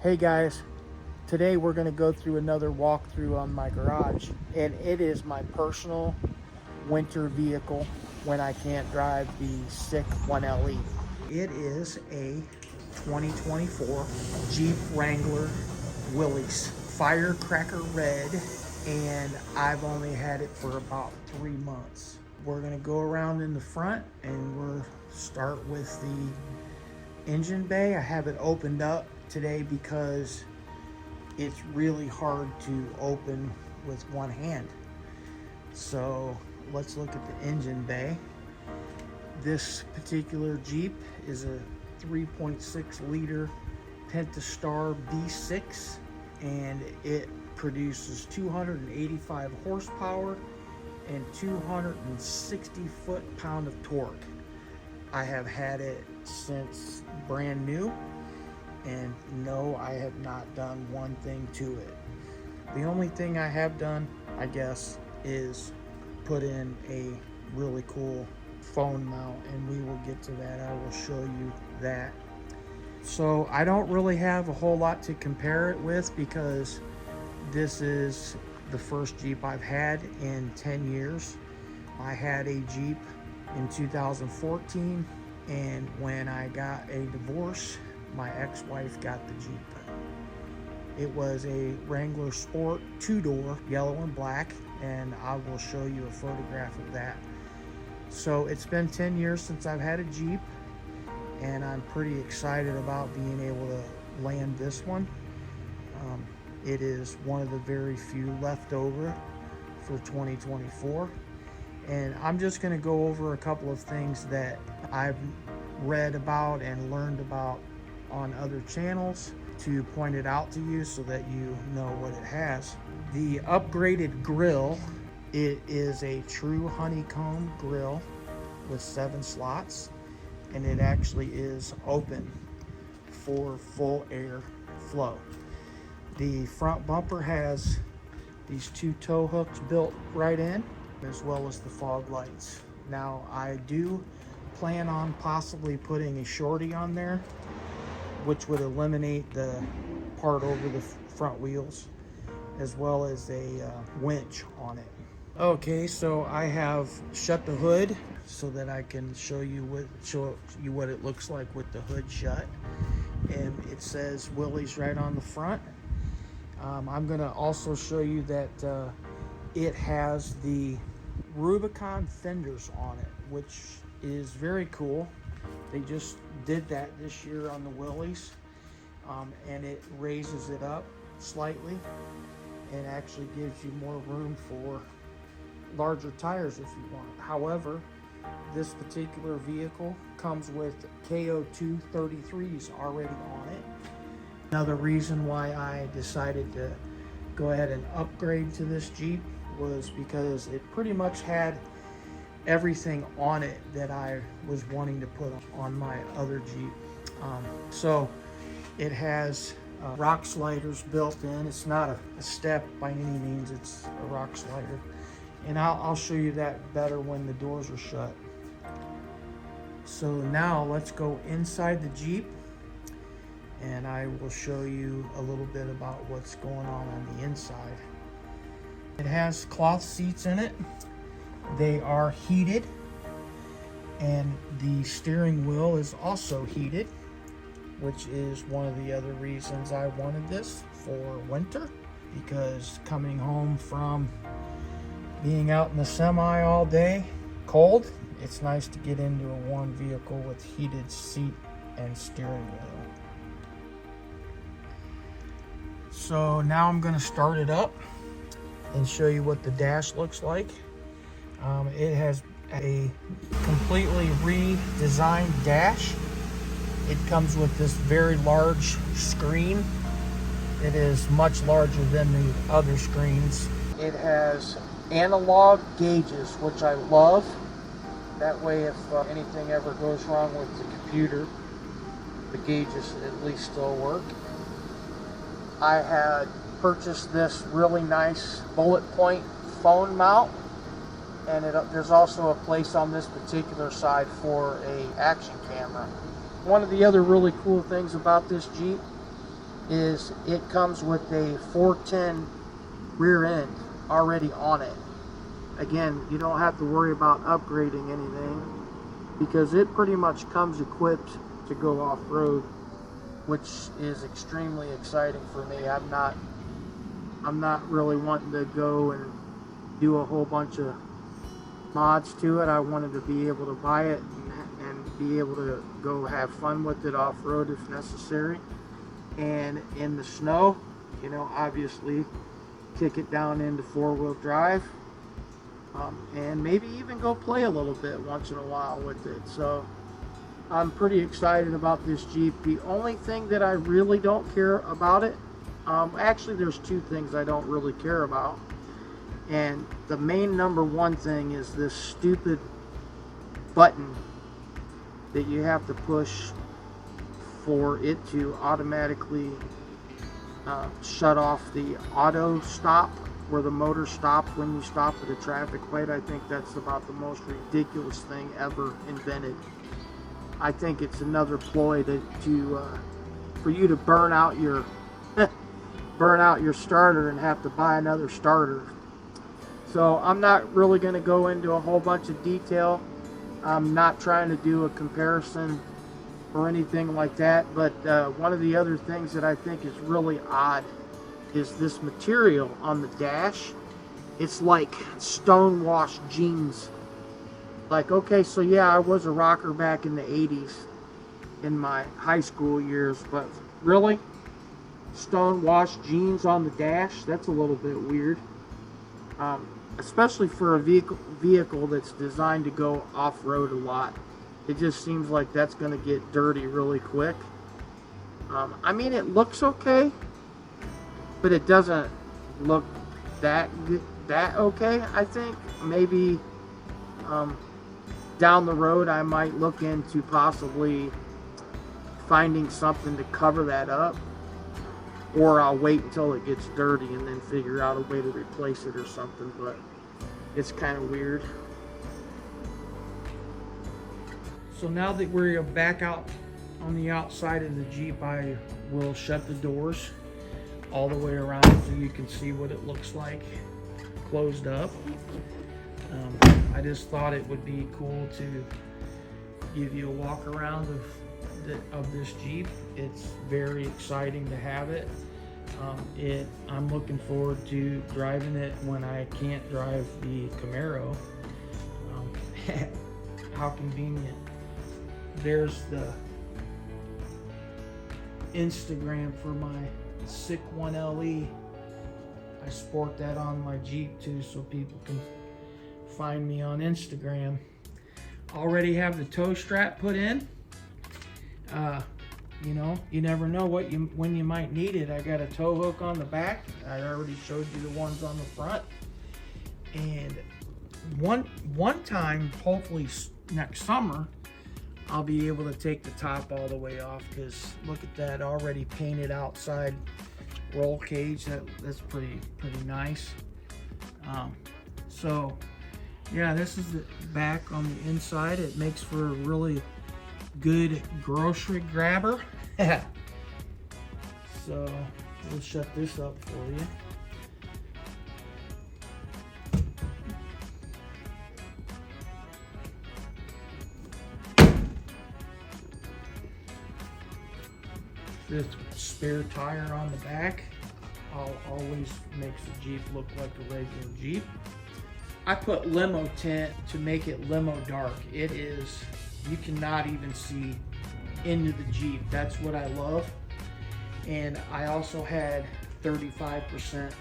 Hey guys, today we're going to go through another walkthrough on my garage, and it is my personal winter vehicle when I can't drive the sick 1LE. It is a 2024 Jeep Wrangler Willys Firecracker Red, and I've only had it for about 3 months. We're going to go around in the front and we'll start with the engine bay. I have it opened up today because it's really hard to open with one hand. So let's look at the engine bay. This particular Jeep is a 3.6 liter Pentastar V6, and it produces 285 horsepower and 260 foot-pound of torque. I have had it since brand new, and no, I have not done one thing to it. The only thing I have done, I guess, is put in a really cool phone mount, and we will get to that. I will show you that. So I don't really have a whole lot to compare it with because this is the first Jeep I've had in 10 years. I had a Jeep in 2014, and when I got a divorce, my ex-wife got the Jeep. It was a Wrangler Sport 2-door, yellow and black, and I will show you a photograph of that. So it's been 10 years since I've had a Jeep, and I'm pretty excited about being able to land this one. It is one of the very few left over for 2024. And I'm just going to go over a couple of things that I've read about and learned about on other channels to point it out to you so that you know what it has. The upgraded grill, it is a true honeycomb grill with 7 slots, and it actually is open for full air flow. The front bumper has these 2 tow hooks built right in, as well as the fog lights. Now I do plan on possibly putting a shorty on there, which would eliminate the part over the front wheels, as well as a winch on it. Okay, so I have shut the hood so that I can show you what it looks like with the hood shut, and it says Willys right on the front. I'm going to also show you that it has the Rubicon fenders on it, which is very cool. They just did that this year on the Willys, and it raises it up slightly and actually gives you more room for larger tires if you want. However, this particular vehicle comes with KO2 33s already on it. Another reason why I decided to go ahead and upgrade to this Jeep was because it pretty much had everything on it that I was wanting to put on my other Jeep. So it has rock sliders built in. It's not a step by any means, it's a rock slider. And I'll show you that better when the doors are shut. So now let's go inside the Jeep, and I will show you a little bit about what's going on the inside. It has cloth seats in it. They are heated, and the steering wheel is also heated, which is one of the other reasons I wanted this for winter, because coming home from being out in the semi all day, cold, it's nice to get into a warm vehicle with heated seat and steering wheel. So now I'm going to start it up and show you what the dash looks like. It has a completely redesigned dash. It comes with this very large screen. It is much larger than the other screens. It has analog gauges, which I love. That way, if anything ever goes wrong with the computer, the gauges at least still work. I had purchased this really nice bullet point phone mount, and there's also a place on this particular side for a action camera. One of the other really cool things about this Jeep is it comes with a 410 rear end already on it. Again, you don't have to worry about upgrading anything because it pretty much comes equipped to go off-road, which is extremely exciting for me. I'm not really wanting to go and do a whole bunch of mods to it. I wanted to be able to buy it and be able to go have fun with it off-road if necessary. And in the snow, you know, obviously kick it down into four-wheel drive, and maybe even go play a little bit once in a while with it. So I'm pretty excited about this Jeep. The only thing that I really don't care about it, actually there's two things I don't really care about. And the main number one thing is this stupid button that you have to push for it to automatically shut off the auto stop, where the motor stops when you stop at a traffic light. I think that's about the most ridiculous thing ever invented. I think it's another ploy for you to burn out your starter and have to buy another starter. So I'm not really going to go into a whole bunch of detail. I'm not trying to do a comparison or anything like that, but one of the other things that I think is really odd is this material on the dash. It's like stonewashed jeans. Like, okay, so yeah, I was a rocker back in the 80s in my high school years, but really? Stonewashed jeans on the dash? That's a little bit weird. Especially for a vehicle that's designed to go off-road a lot. It just seems like that's going to get dirty really quick. I mean, it looks okay, but it doesn't look that okay. I think maybe down the road I might look into possibly finding something to cover that up, or I'll wait until it gets dirty and then figure out a way to replace it or something, but it's kind of weird. So now that we're back out on the outside of the Jeep, I will shut the doors all the way around so you can see what it looks like closed up. I just thought it would be cool to give you a walk around of this Jeep. It's very exciting to have it. I'm looking forward to driving it when I can't drive the Camaro. How convenient. There's the Instagram for my Sick 1LE. I sport that on my Jeep too, so people can find me on Instagram. Already have the tow strap put in. You know, you never know when you might need it. I got a tow hook on the back. I already showed you the ones on the front. And one time, hopefully next summer, I'll be able to take the top all the way off, because look at that already painted outside roll cage. That's pretty nice. So yeah, this is the back on the inside. It makes for a really good grocery grabber. So we'll shut this up for you. This spare tire on the back always makes the Jeep look like a regular Jeep. I put limo tint to make it limo dark. It is, you cannot even see into the Jeep. That's what I love. And I also had 35%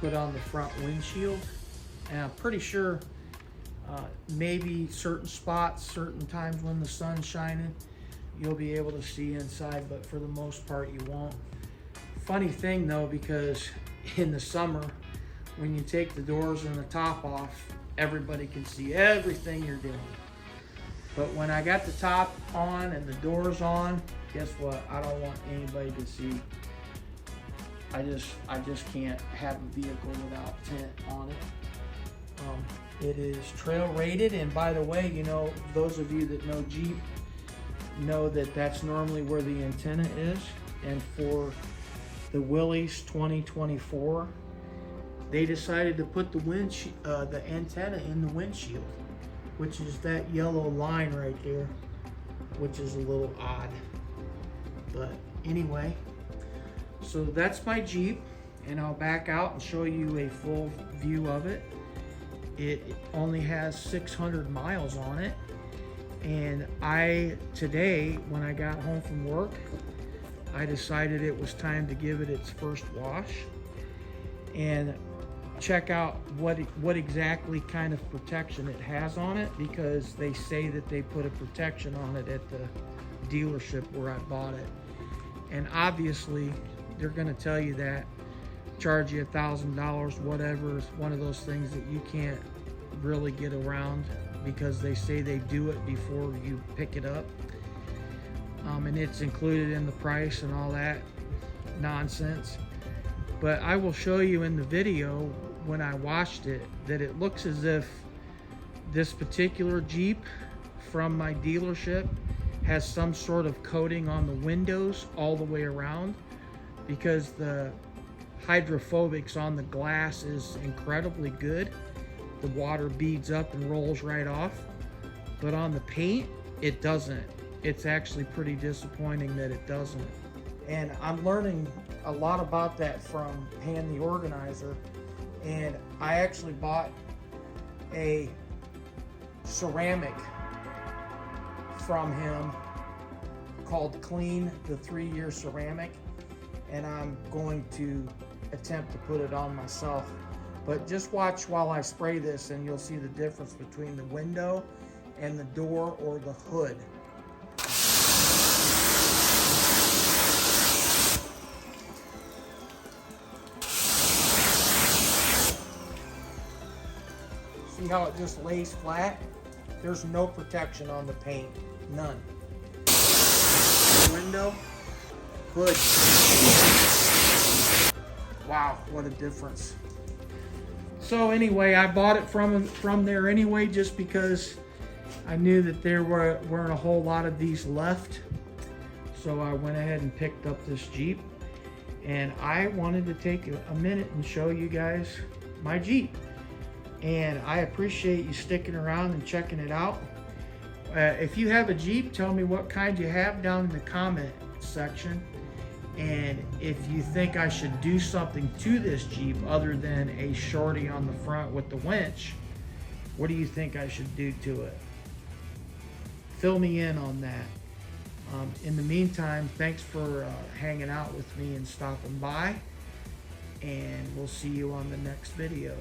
put on the front windshield. And I'm pretty sure maybe certain spots, certain times when the sun's shining, you'll be able to see inside, but for the most part you won't. Funny thing though, because in the summer, when you take the doors and the top off, everybody can see everything you're doing. But when I got the top on and the doors on, guess what? I don't want anybody to see. I just can't have a vehicle without tint on it. It is trail rated, and by the way, you know, those of you that know Jeep know that that's normally where the antenna is, and for the Willys 2024, they decided to put the antenna in the windshield, which is that yellow line right there, which is a little odd. But anyway, so that's my Jeep, and I'll back out and show you a full view of it. It only has 600 miles on it, and today when I got home from work, I decided it was time to give it its first wash and check out what exactly kind of protection it has on it, because they say that they put a protection on it at the dealership where I bought it. And obviously they're going to tell you that, charge you $1,000, whatever. Is one of those things that you can't really get around, because they say they do it before you pick it up, and it's included in the price and all that nonsense. But I will show you in the video when I washed it that it looks as if this particular Jeep from my dealership has some sort of coating on the windows all the way around, because the hydrophobics on the glass is incredibly good. The water beads up and rolls right off, but on the paint it doesn't. It's actually pretty disappointing that it doesn't. And I'm learning a lot about that from Pan the Organizer, and I actually bought a ceramic from him called Clean, the 3-year ceramic, and I'm going to attempt to put it on myself. But just watch while I spray this and you'll see the difference between the window and the door or the hood. See how it just lays flat? There's no protection on the paint, none. Window, hood. Wow, what a difference. So anyway, I bought it from there anyway, just because I knew that there weren't a whole lot of these left. So I went ahead and picked up this Jeep, and I wanted to take a minute and show you guys my Jeep. And I appreciate you sticking around and checking it out. If you have a Jeep, tell me what kind you have down in the comment section. And if you think I should do something to this Jeep other than a shorty on the front with the winch, what do you think I should do to it? Fill me in on that. In the meantime, thanks for hanging out with me and stopping by, and we'll see you on the next video.